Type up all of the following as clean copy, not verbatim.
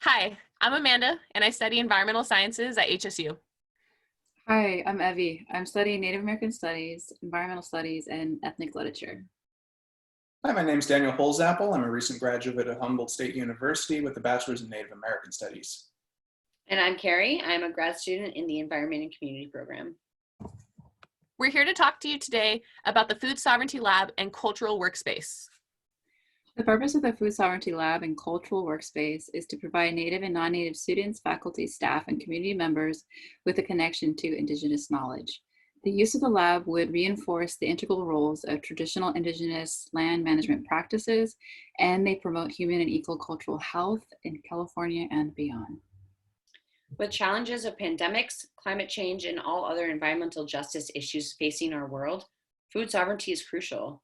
Hi, I'm Amanda, and I study environmental sciences at HSU. Hi, I'm Evie. I'm studying Native American Studies, Environmental Studies, and Ethnic Literature. Hi, my name is Daniel Holzapfel. I'm a recent graduate of Humboldt State University with a Bachelor's in Native American Studies. And I'm Carrie. I'm a grad student in the Environment and Community program. We're here to talk to you today about the Food Sovereignty Lab and Cultural Workspace. The purpose of the Food Sovereignty Lab and Cultural Workspace is to provide Native and non-Native students, faculty, staff, and community members with a connection to Indigenous knowledge. The use of the lab would reinforce the integral roles of traditional Indigenous land management practices, and they promote human and eco-cultural health in California and beyond. With challenges of pandemics, climate change, and all other environmental justice issues facing our world, food sovereignty is crucial.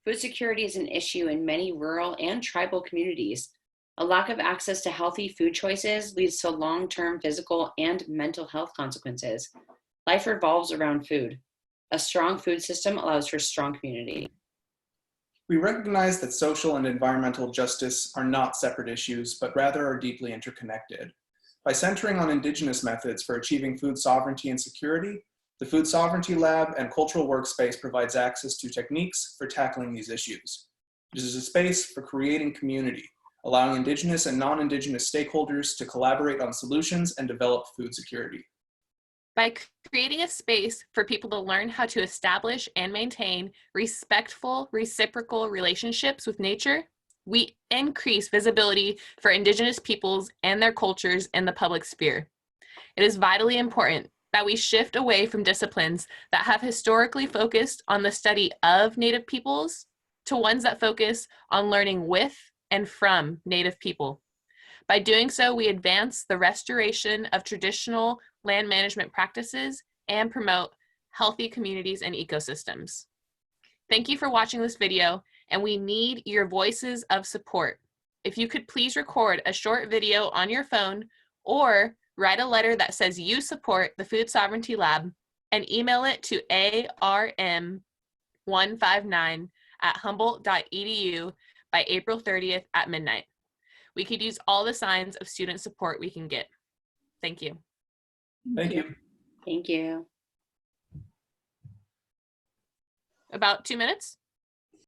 Food security is an issue in many rural and tribal communities. A lack of access to healthy food choices leads to long-term physical and mental health consequences. Life revolves around food. A strong food system allows for strong community. We recognize that social and environmental justice are not separate issues, but rather are deeply interconnected. By centering on Indigenous methods for achieving food sovereignty and security, the Food Sovereignty Lab and Cultural Workspace provides access to techniques for tackling these issues. It is a space for creating community, allowing Indigenous and non-Indigenous stakeholders to collaborate on solutions and develop food security. By creating a space for people to learn how to establish and maintain respectful, reciprocal relationships with nature, we increase visibility for Indigenous peoples and their cultures in the public sphere. It is vitally important that we shift away from disciplines that have historically focused on the study of Native peoples to ones that focus on learning with and from Native people. By doing so, we advance the restoration of traditional land management practices and promote healthy communities and ecosystems. Thank you for watching this video, and we need your voices of support. If you could please record a short video on your phone or write a letter that says you support the Food Sovereignty Lab and email it to arm159@humboldt.edu by April 30th at midnight. We could use all the signs of student support we can get. Thank you. Thank you. Thank you. About 2 minutes?